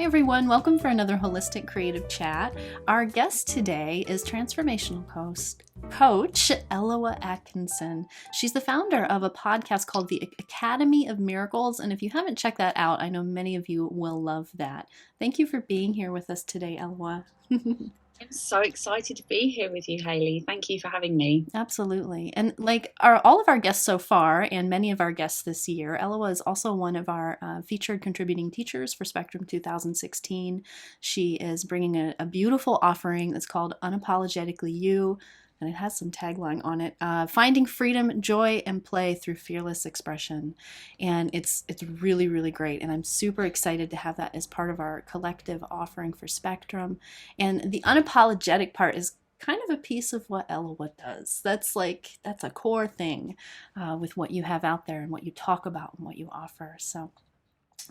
Hi everyone, welcome for another Holistic Creative Chat. Our guest today is transformational coach Elloa Atkinson. She's the founder of a podcast called the Academy of Miracles, and if you haven't checked that out, I know many of you will love that. Thank you for being here with us today, Elloa. I'm so excited to be here with you, Hayley. Thank you for having me. Absolutely. And like all of our guests so far, and many of our guests this year, Elloa is also one of our featured contributing teachers for Spectrum 2016. She is bringing a beautiful offering that's called Unapologetically You, and it has some tagline on it, finding freedom, joy, and play through fearless expression. And it's really, really great. And I'm super excited to have that as part of our collective offering for Spectrum. And the unapologetic part is kind of a piece of what Elloa does. That's a core thing with what you have out there and what you talk about and what you offer. So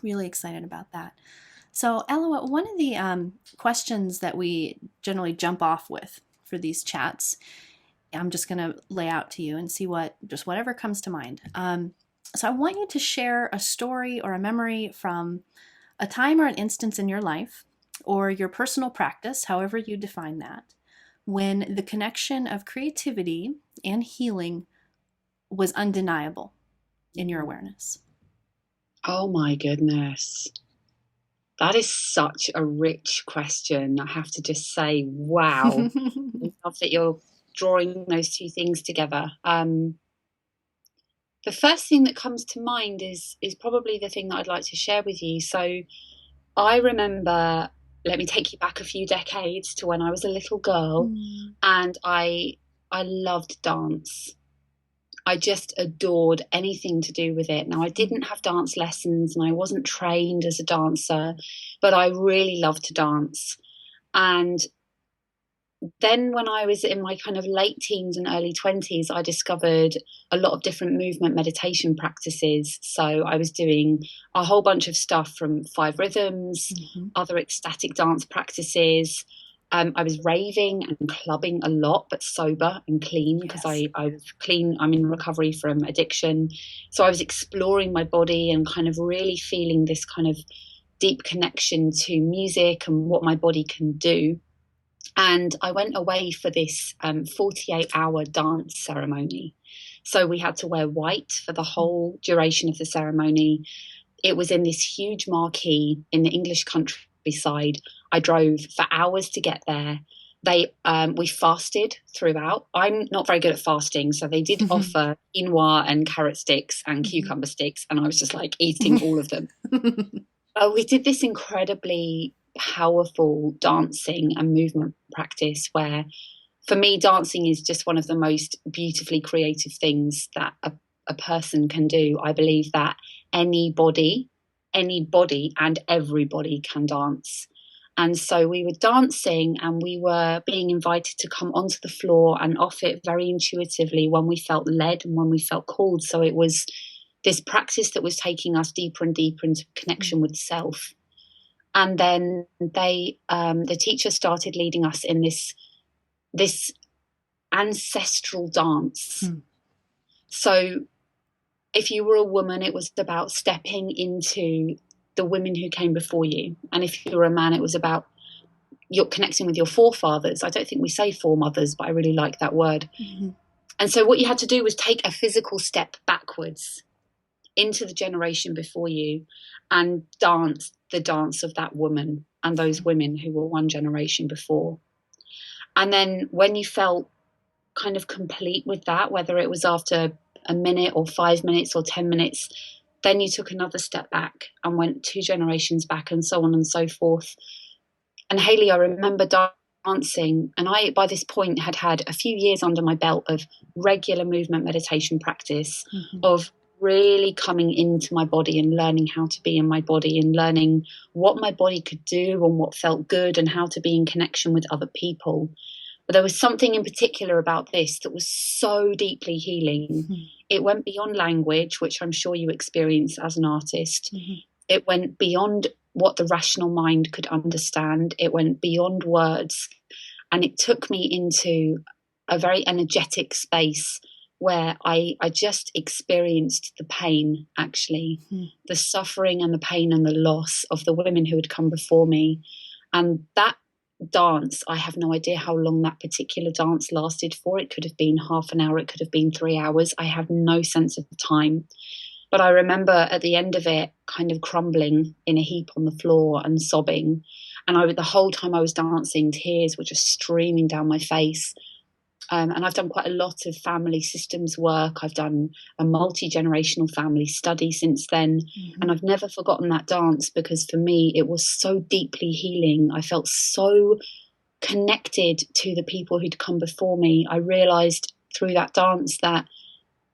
really excited about that. So Elloa, one of the questions that we generally jump off with for these chats, I'm just going to lay out to you and see whatever comes to mind. So I want you to share a story or a memory from a time or an instance in your life or your personal practice, however you define that, when the connection of creativity and healing was undeniable in your awareness. Oh my goodness. That is such a rich question. I have to just say, wow. I love that you're drawing those two things together. The first thing that comes to mind is probably the thing that I'd like to share with you. So I remember, let me take you back a few decades to when I was a little girl, and I loved dance. I just adored anything to do with it. Now, I didn't have dance lessons and I wasn't trained as a dancer, but I really loved to dance. And then when I was in my kind of late teens and early 20s, I discovered a lot of different movement meditation practices. So I was doing a whole bunch of stuff from 5 rhythms, other ecstatic dance practices. I was raving and clubbing a lot, but sober and clean because I was clean. I'm in recovery from addiction. So I was exploring my body and kind of really feeling this kind of deep connection to music and what my body can do. And I went away for this 48-hour dance ceremony. So we had to wear white for the whole duration of the ceremony. It was in this huge marquee in the English countryside. I drove for hours to get there. We fasted throughout. I'm not very good at fasting, so they did offer quinoa and carrot sticks and cucumber sticks, and I was just like eating all of them. We did this incredibly powerful dancing and movement practice where, for me, dancing is just one of the most beautifully creative things that a person can do. I believe that anybody and everybody can dance. And so we were dancing and we were being invited to come onto the floor and off it very intuitively when we felt led and when we felt called. So it was this practice that was taking us deeper and deeper into connection with self. And then the teacher started leading us in this ancestral dance. So if you were a woman, it was about stepping into the women who came before you. And if you were a man, it was about you're connecting with your forefathers. I don't think we say foremothers, but I really like that word. And so what you had to do was take a physical step backwards into the generation before you and dance the dance of that woman and those women who were one generation before. And then when you felt kind of complete with that, whether it was after a minute or 5 minutes or 10 minutes, then you took another step back and went 2 generations back and so on and so forth. And Hayley, I remember dancing, and I, by this point, had a few years under my belt of regular movement meditation practice, of really coming into my body and learning how to be in my body and learning what my body could do and what felt good and how to be in connection with other people. But there was something in particular about this that was so deeply healing. It went beyond language, which I'm sure you experience as an artist. It went beyond what the rational mind could understand. It went beyond words. And it took me into a very energetic space where I just experienced the pain, actually, the suffering and the pain and the loss of the women who had come before me. And that dance, I have no idea how long that particular dance lasted for. It could have been half an hour, it could have been 3 hours. I have no sense of time. But I remember at the end of it kind of crumbling in a heap on the floor and sobbing. And the whole time I was dancing, tears were just streaming down my face. And I've done quite a lot of family systems work. I've done a multi-generational family study since then. And I've never forgotten that dance, because for me, it was so deeply healing. I felt so connected to the people who'd come before me. I realized through that dance that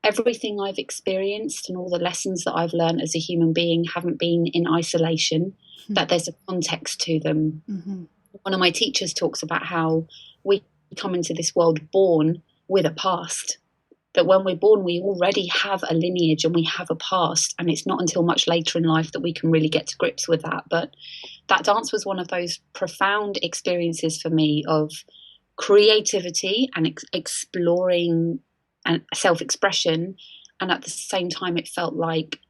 everything I've experienced and all the lessons that I've learned as a human being haven't been in isolation, that there's a context to them. One of my teachers talks about how we come into this world born with a past, that when we're born, we already have a lineage and we have a past. And it's not until much later in life that we can really get to grips with that. But that dance was one of those profound experiences for me of creativity and exploring and self-expression. And at the same time, it felt like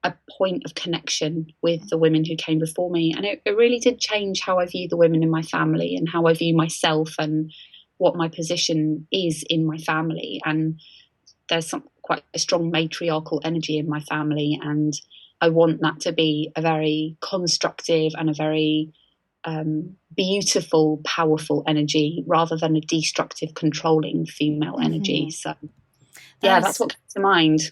a point of connection with the women who came before me. And it really did change how I view the women in my family and how I view myself and what my position is in my family. And there's quite a strong matriarchal energy in my family, and I want that to be a very constructive and a very beautiful, powerful energy, rather than a destructive, controlling female energy. So that's what comes to mind.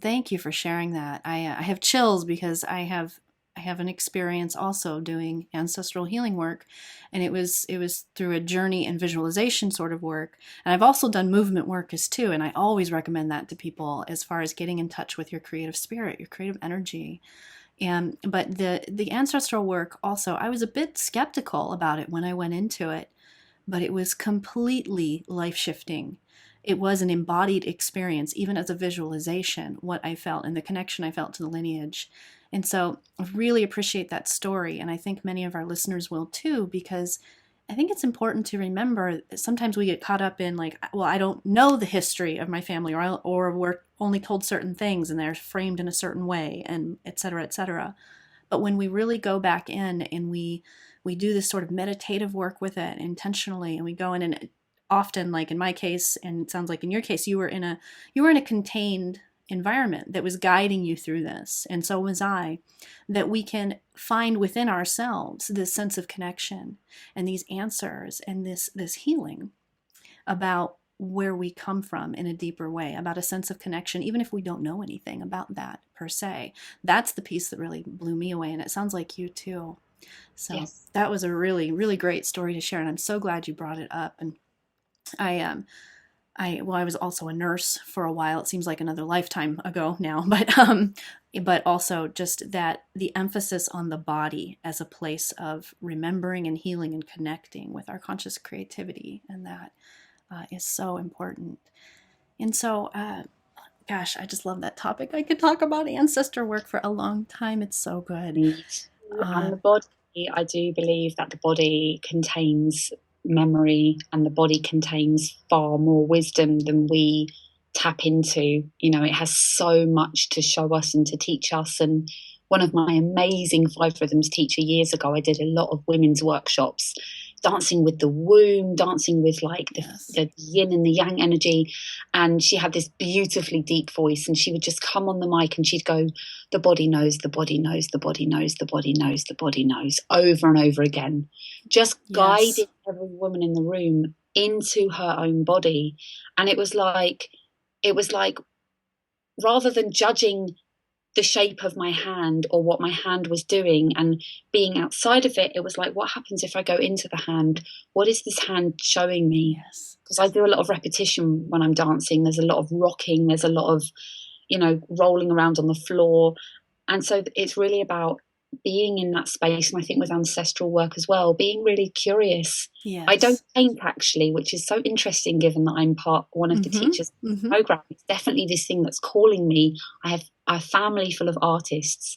Thank you for sharing that. I have chills because I have an experience also doing ancestral healing work, and it was through a journey and visualization sort of work. And I've also done movement work as too, and I always recommend that to people as far as getting in touch with your creative spirit, your creative energy. But the ancestral work also, I was a bit skeptical about it when I went into it, but it was completely life-shifting. It was an embodied experience, even as a visualization, what I felt and the connection I felt to the lineage. And so I really appreciate that story. And I think many of our listeners will too, because I think it's important to remember that sometimes we get caught up in like, well, I don't know the history of my family, or we're only told certain things and they're framed in a certain way, and et cetera, et cetera. But when we really go back in and we do this sort of meditative work with it intentionally, and we go in, and often, like in my case, and it sounds like in your case, you were in a contained environment that was guiding you through this, and so was I, that we can find within ourselves this sense of connection and these answers and this healing about where we come from in a deeper way, about a sense of connection, even if we don't know anything about that per se. That's the piece that really blew me away, and it sounds like you too. So That was a really, really great story to share, and I'm so glad you brought it up. And I was also a nurse for a while. It seems like another lifetime ago now, but also just that the emphasis on the body as a place of remembering and healing and connecting with our conscious creativity, and that is so important. And so, gosh, I just love that topic. I could talk about ancestor work for a long time. It's so good. And the body, I do believe that the body contains memory, and the body contains far more wisdom than we tap into. You know, it has so much to show us and to teach us. And one of my amazing 5 rhythms teacher years ago, I did a lot of women's workshops, dancing with the womb, dancing with like the yin and the yang energy. And she had this beautifully deep voice, and she would just come on the mic and she'd go, the body knows, the body knows, the body knows, the body knows, the body knows, over and over again, just guiding every woman in the room into her own body. And it was like, rather than judging the shape of my hand or what my hand was doing and being outside of it, it was like, what happens if I go into the hand? What is this hand showing me? Because I do a lot of repetition when I'm dancing. There's a lot of rocking. There's a lot of, rolling around on the floor. And so it's really about being in that space. And I think with ancestral work as well, being really curious. I don't paint, actually, which is so interesting given that I'm one of the teachers of the program. It's definitely this thing that's calling me. I have a family full of artists,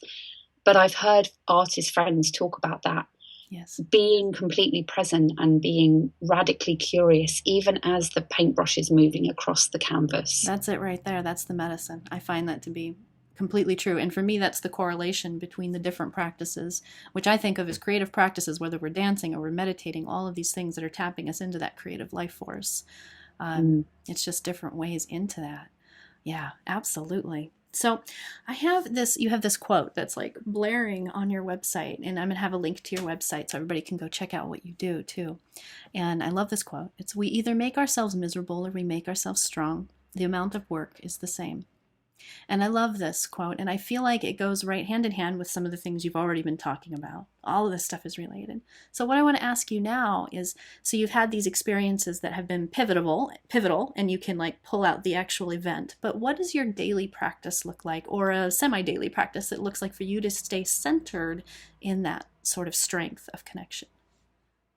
but I've heard artist friends talk about that. Yes. being completely present and being radically curious, even as the paintbrush is moving across the canvas. That's it right there. That's the medicine. I find that to be completely true. And for me, that's the correlation between the different practices, which I think of as creative practices, whether we're dancing or we're meditating, all of these things that are tapping us into that creative life force. Mm. It's just different ways into that. Yeah, absolutely. So I have this, you have this quote that's like blaring on your website, and I'm going to have a link to your website so everybody can go check out what you do too. And I love this quote. It's, "We either make ourselves miserable or we make ourselves strong. The amount of work is the same." And I love this quote, and I feel like it goes right hand in hand with some of the things you've already been talking about. All of this stuff is related. So what I want to ask you now is, so you've had these experiences that have been pivotal, and you can like pull out the actual event, but what does your daily practice look like, or a semi-daily practice that looks like for you to stay centered in that sort of strength of connection?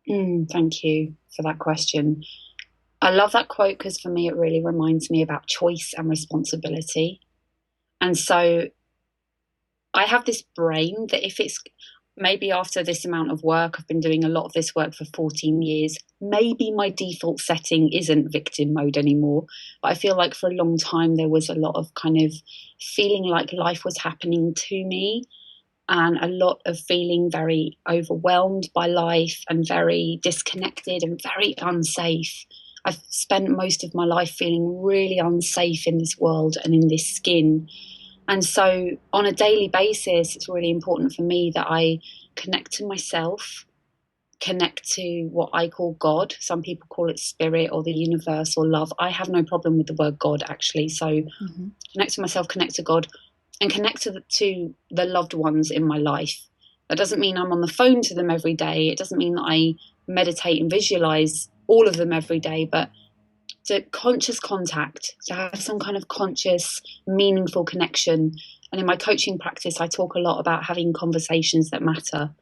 Thank you for that question. I love that quote because for me, it really reminds me about choice and responsibility. And so I have this brain that if it's maybe after this amount of work, I've been doing a lot of this work for 14 years, maybe my default setting isn't victim mode anymore. But I feel like for a long time, there was a lot of kind of feeling like life was happening to me, and a lot of feeling very overwhelmed by life and very disconnected and very unsafe. I've spent most of my life feeling really unsafe in this world and in this skin. And so, on a daily basis, it's really important for me that I connect to myself, connect to what I call God. Some people call it spirit or the universe or love. I have no problem with the word God, actually. So, connect to myself, connect to God, and connect to the loved ones in my life. That doesn't mean I'm on the phone to them every day. It doesn't mean that I meditate and visualize all of them every day, but to conscious contact, to have some kind of conscious, meaningful connection. And in my coaching practice, I talk a lot about having conversations that matter.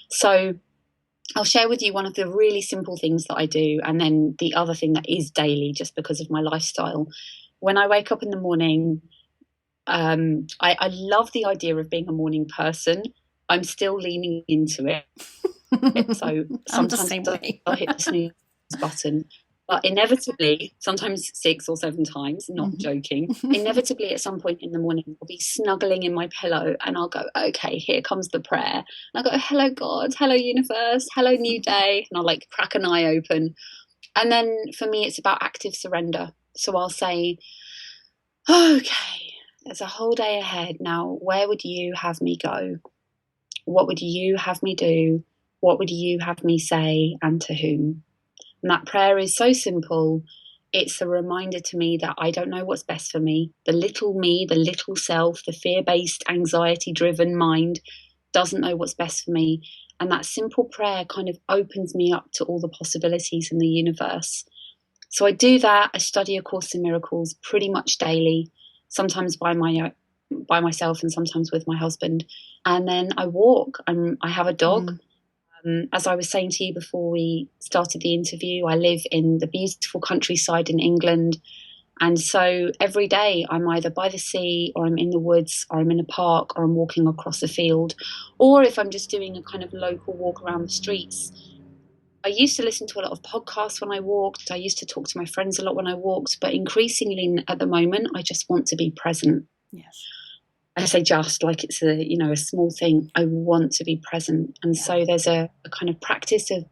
So I'll share with you one of the really simple things that I do, and then the other thing that is daily just because of my lifestyle. When I wake up in the morning, I love the idea of being a morning person. I'm still leaning into it. So I'm the sometimes same way. I'll hit the snooze button. But inevitably, sometimes 6 or 7 times, not joking, inevitably at some point in the morning, I'll be snuggling in my pillow and I'll go, okay, here comes the prayer. And I'll go, hello, God, hello, universe, hello, new day. And I'll like crack an eye open. And then for me, it's about active surrender. So I'll say, okay, there's a whole day ahead. Now, where would you have me go? What would you have me do? What would you have me say, and to whom? And that prayer is so simple. It's a reminder to me that I don't know what's best for me. The little self, the fear-based, anxiety-driven mind doesn't know what's best for me. And that simple prayer kind of opens me up to all the possibilities in the universe. So I do that. I study A Course in Miracles pretty much daily, sometimes by myself and sometimes with my husband. And then I walk. I have a dog. As I was saying to you before we started the interview, I live in the beautiful countryside in England. And so every day I'm either by the sea or I'm in the woods or I'm in a park or I'm walking across a field. Or if I'm just doing a kind of local walk around the streets. I used to listen to a lot of podcasts when I walked. I used to talk to my friends a lot when I walked. But increasingly at the moment, I just want to be present. Yes. I say just like it's a small thing. I want to be present. And so there's a kind of practice of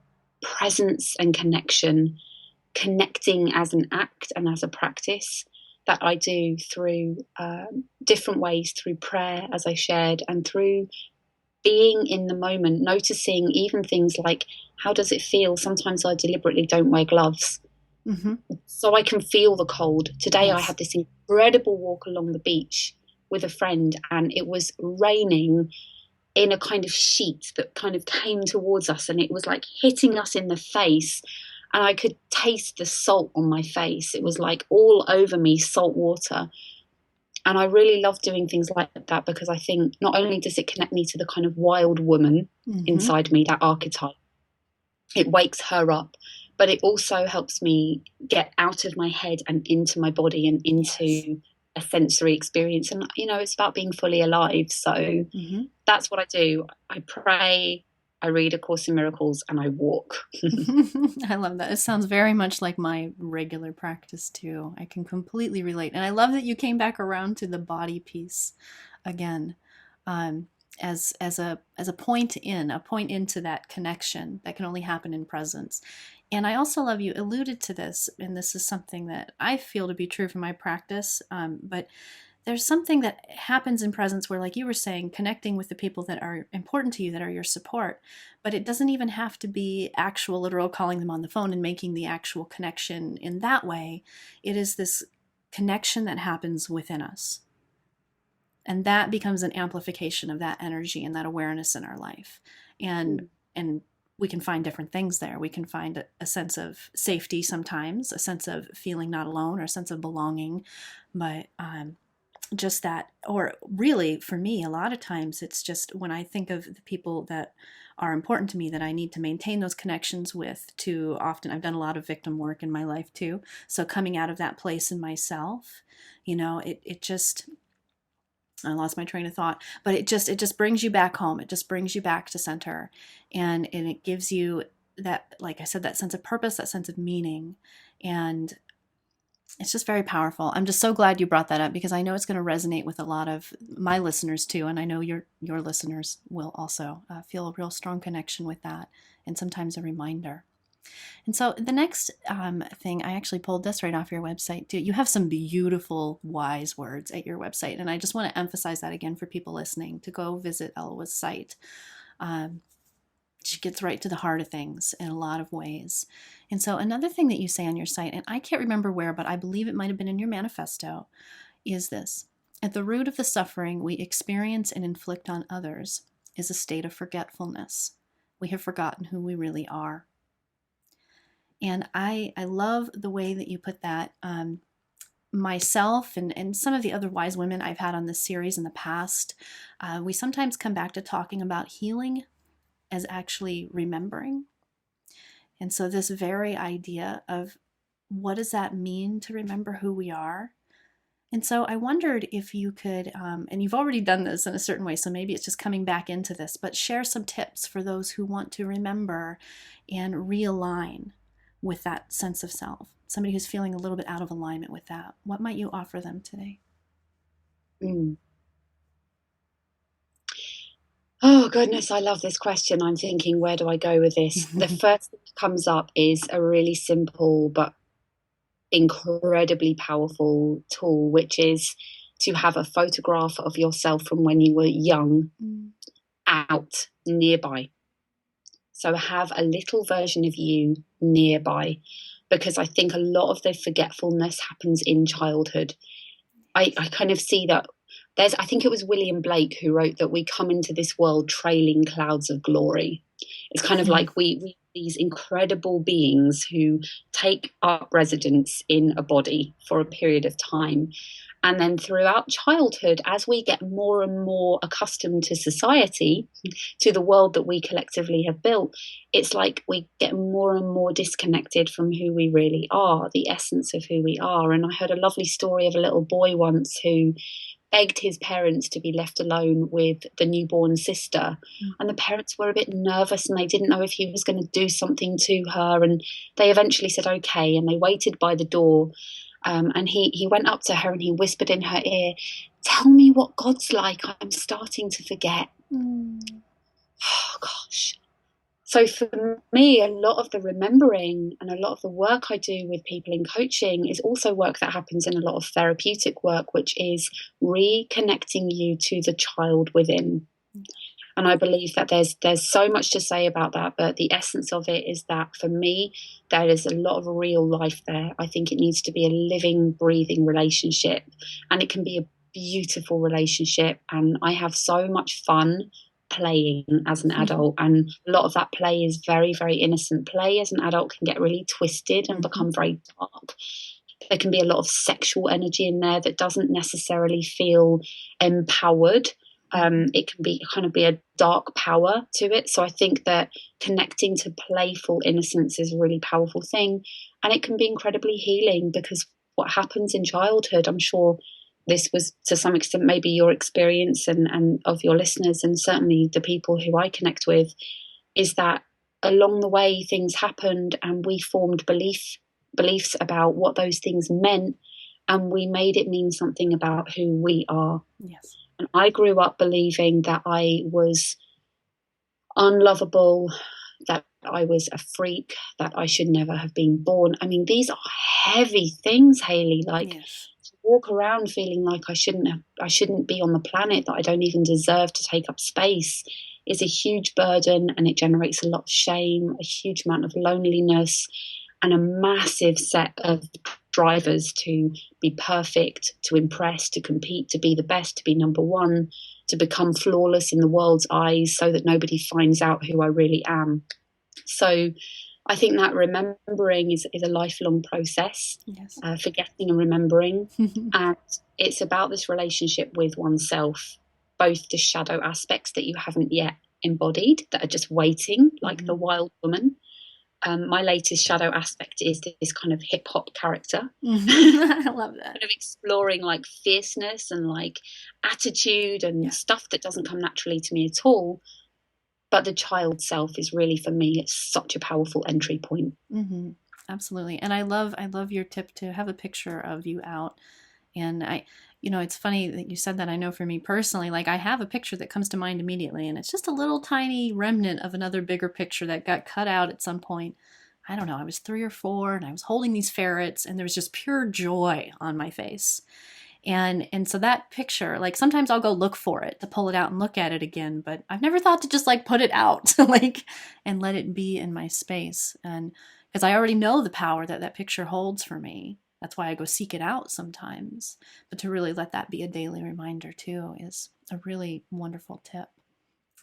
presence and connection, connecting as an act and as a practice that I do through different ways, through prayer, as I shared, and through being in the moment, noticing even things like, how does it feel? Sometimes I deliberately don't wear gloves. So I can feel the cold. Today I had this incredible walk along the beach with a friend, and it was raining in a kind of sheet that kind of came towards us, and it was like hitting us in the face, and I could taste the salt on my face. It was like all over me, salt water. And I really love doing things like that because I think not only does it connect me to the kind of wild woman inside me, that archetype, it wakes her up, but it also helps me get out of my head and into my body and into a sensory experience. And, it's about being fully alive. So that's what I do. I pray, I read A Course in Miracles, and I walk. I love that. It sounds very much like my regular practice too. I can completely relate. And I love that you came back around to the body piece again. Um, as a point into that connection that can only happen in presence. And I also love you alluded to this, and this is something that I feel to be true for my practice. But there's something that happens in presence where, like you were saying, connecting with the people that are important to you, that are your support. But it doesn't even have to be actual, literal calling them on the phone and making the actual connection in that way. It is this connection that happens within us. And that becomes an amplification of that energy and that awareness in our life. And we can find different things there. We can find a sense of safety sometimes, a sense of feeling not alone, or a sense of belonging. But just that, or really for me, a lot of times it's just when I think of the people that are important to me that I need to maintain those connections with. Too often I've done a lot of victim work in my life too. So coming out of that place in myself, it just, I lost my train of thought, but it just brings you back home. It just brings you back to center, and it gives you that, like I said, that sense of purpose, that sense of meaning, and it's just very powerful. I'm just so glad you brought that up, because I know it's going to resonate with a lot of my listeners too, and I know your listeners will also feel a real strong connection with that, and sometimes a reminder. And so the next thing, I actually pulled this right off your website too. You have some beautiful wise words at your website, and I just want to emphasize that again for people listening to go visit Elloa's site. She gets right to the heart of things in a lot of ways. And so another thing that you say on your site, and I can't remember where, but I believe it might have been in your manifesto, is this: at the root of the suffering we experience and inflict on others is a state of forgetfulness. We have forgotten who we really are. And I love the way that you put that. Myself and some of the other wise women I've had on this series in the past, we sometimes come back to talking about healing as actually remembering. And so this very idea of what does that mean to remember who we are? And so I wondered if you could, and you've already done this in a certain way, so maybe it's just coming back into this, but share some tips for those who want to remember and realign with that sense of self. Somebody who's feeling a little bit out of alignment with that. What might you offer them today? Oh, goodness, I love this question. I'm thinking, where do I go with this? The first thing that comes up is a really simple but incredibly powerful tool, which is to have a photograph of yourself from when you were young out nearby. So have a little version of you nearby, because I think a lot of the forgetfulness happens in childhood. I kind of see that I think it was William Blake who wrote that we come into this world trailing clouds of glory. It's kind of like we these incredible beings who take up residence in a body for a period of time. And then throughout childhood, as we get more and more accustomed to society, to the world that we collectively have built, it's like we get more and more disconnected from who we really are, the essence of who we are. And I heard a lovely story of a little boy once who begged his parents to be left alone with the newborn sister. And the parents were a bit nervous, and they didn't know if he was going to do something to her. And they eventually said, okay. And they waited by the door. And he went up to her and he whispered in her ear, "Tell me what God's like. I'm starting to forget." Oh, gosh. So for me, a lot of the remembering and a lot of the work I do with people in coaching is also work that happens in a lot of therapeutic work, which is reconnecting you to the child within. And I believe that there's so much to say about that, but the essence of it is that for me, there is a lot of real life there. I think it needs to be a living, breathing relationship, and it can be a beautiful relationship. And I have so much fun playing as an adult, and a lot of that play is very, very innocent play. As an adult can get really twisted and become very dark. There can be a lot of sexual energy in there that doesn't necessarily feel empowered. It can be kind of be a dark power to it. So I think that connecting to playful innocence is a really powerful thing, and it can be incredibly healing, because what happens in childhood, I'm sure this was to some extent maybe your experience and of your listeners, and certainly the people who I connect with, is that along the way things happened and we formed beliefs about what those things meant, and we made it mean something about who we are. Yes. And I grew up believing that I was unlovable, that I was a freak, that I should never have been born. I mean, these are heavy things, Hayley. Like, Yes. to walk around feeling like I shouldn't be on the planet, that I don't even deserve to take up space, is a huge burden, and it generates a lot of shame, a huge amount of loneliness, and a massive set of drivers to be perfect, to impress, to compete, to be the best, to be number one, to become flawless in the world's eyes so that nobody finds out who I really am. So I think that remembering is a lifelong process, Yes. forgetting and remembering. And it's about this relationship with oneself, both the shadow aspects that you haven't yet embodied, that are just waiting, like the wild woman. My latest shadow aspect is this kind of hip hop character. I love that. Kind of exploring like fierceness and like attitude and stuff that doesn't come naturally to me at all. But the child self is really, for me, it's such a powerful entry point. Mm-hmm. Absolutely. And I love your tip to have a picture of you out. And it's funny that you said that. I know for me personally, like I have a picture that comes to mind immediately, and it's just a little tiny remnant of another bigger picture that got cut out at some point. I don't know, I was 3 or 4 and I was holding these ferrets and there was just pure joy on my face. And so that picture, like sometimes I'll go look for it to pull it out and look at it again, but I've never thought to just like put it out like and let it be in my space. And because I already know the power that that picture holds for me. That's why I go seek it out sometimes. But to really let that be a daily reminder too is a really wonderful tip.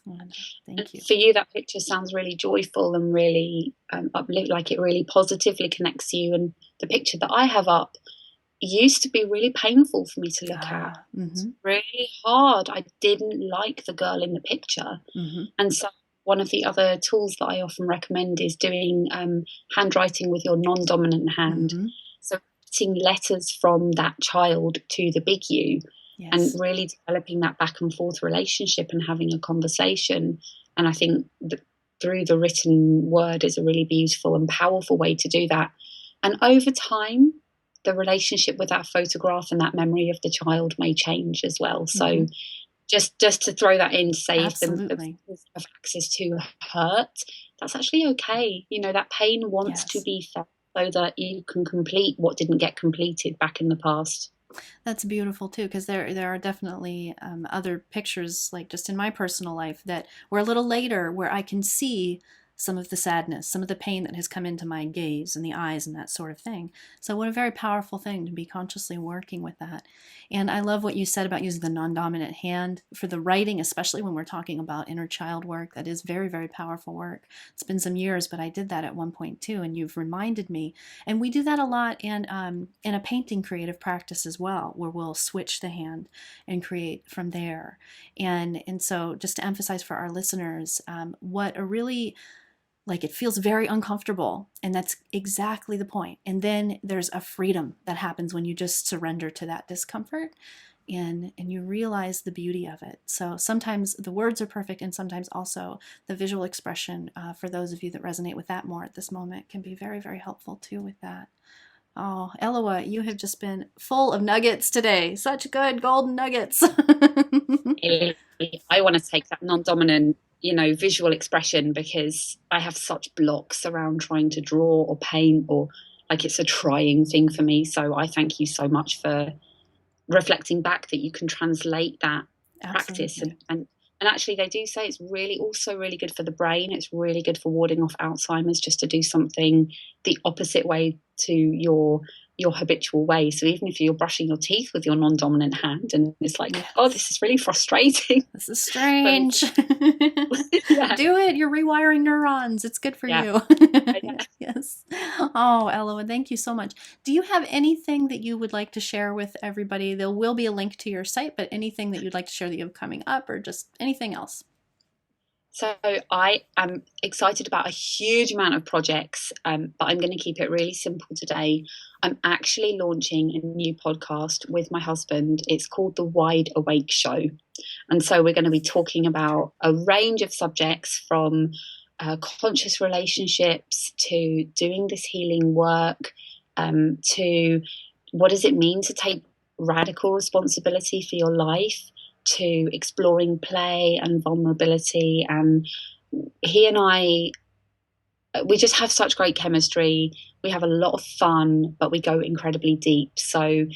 And thank you. For you, that picture sounds really joyful and really uplift, like it really positively connects you. And the picture that I have up used to be really painful for me to look at. It's really hard. I didn't like the girl in the picture. And so one of the other tools that I often recommend is doing handwriting with your non-dominant hand. So writing letters from that child to the big you, and really developing that back and forth relationship and having a conversation. And I think that through the written word is a really beautiful and powerful way to do that. And over time, the relationship with that photograph and that memory of the child may change as well. So just to throw that in to say, if the have access to hurt, that's actually okay. You know, that pain wants to be felt so that you can complete what didn't get completed back in the past. That's beautiful too, because there are definitely other pictures, like just in my personal life, that were a little later, where I can see some of the sadness, some of the pain that has come into my gaze and the eyes and that sort of thing. So what a very powerful thing to be consciously working with that. And I love what you said about using the non-dominant hand for the writing, especially when we're talking about inner child work. That is very, very powerful work. It's been some years, but I did that at one point too, and you've reminded me. And we do that a lot in a painting creative practice as well, where we'll switch the hand and create from there. And so just to emphasize for our listeners, what a really, like, it feels very uncomfortable, and that's exactly the point. And then there's a freedom that happens when you just surrender to that discomfort and you realize the beauty of it. So sometimes the words are perfect, and sometimes also the visual expression, for those of you that resonate with that more at this moment, can be very, very helpful too with that. Oh, Elloa, you have just been full of nuggets today. Such good golden nuggets. I want to take that non-dominant, visual expression, because I have such blocks around trying to draw or paint, or like it's a trying thing for me. So I thank you so much for reflecting back that you can translate that practice. And actually they do say it's really also really good for the brain. It's really good for warding off Alzheimer's, just to do something the opposite way to your habitual way. So even if you're brushing your teeth with your non-dominant hand and it's like, oh, this is really frustrating. This is strange. Do it. You're rewiring neurons. It's good for you. Yes. Oh, Elloa, thank you so much. Do you have anything that you would like to share with everybody? There will be a link to your site, but anything that you'd like to share that you have coming up, or just anything else? So I am excited about a huge amount of projects, but I'm going to keep it really simple today. I'm actually launching a new podcast with my husband. It's called The Wide Awake Show. And so we're going to be talking about a range of subjects, from conscious relationships, to doing this healing work, to what does it mean to take radical responsibility for your life, to exploring play and vulnerability. And he and I, we just have such great chemistry. We have a lot of fun, but we go incredibly deep. So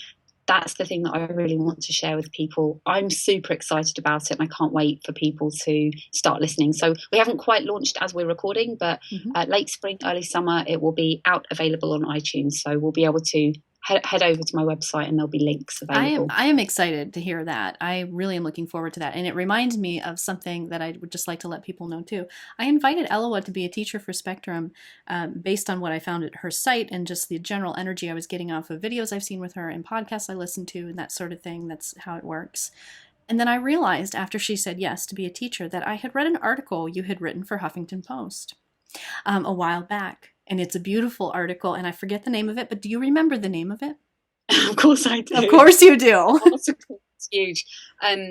that's the thing that I really want to share with people. I'm super excited about it, and I can't wait for people to start listening. So we haven't quite launched as we're recording, but late spring, early summer, it will be out, available on iTunes. So we'll be able to head over to my website, and there'll be links available. I am excited to hear that. I really am looking forward to that. And it reminds me of something that I would just like to let people know too. I invited Elloa to be a teacher for Spectrum based on what I found at her site and just the general energy I was getting off of videos I've seen with her and podcasts I listened to and that sort of thing. That's how it works. And then I realized after she said yes to be a teacher that I had read an article you had written for Huffington Post a while back. And it's a beautiful article, and I forget the name of it, but do you remember the name of it? Of course I do. Of course you do. It's huge.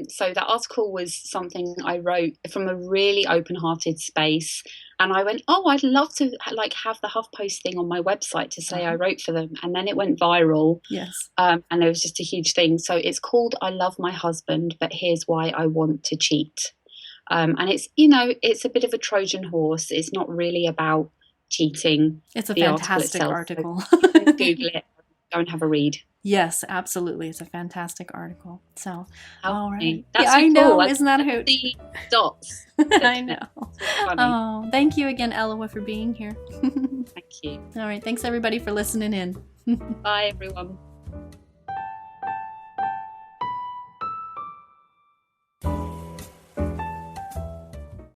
So that article was something I wrote from a really open-hearted space, and I went, oh, I'd love to have the HuffPost thing on my website to say I wrote for them, and then it went viral. Yes. And it was just a huge thing. So it's called "I Love My Husband, but Here's Why I Want to Cheat," and it's it's a bit of a Trojan horse. It's not really about cheating. It's a fantastic article. So Google it. Go and have a read. Yes, absolutely. It's a fantastic article. So, all right. That's I know. Cool. Isn't that a hoot? The dots. I know. Oh, thank you again, Elloa, for being here. Thank you. All right. Thanks, everybody, for listening in. Bye, everyone.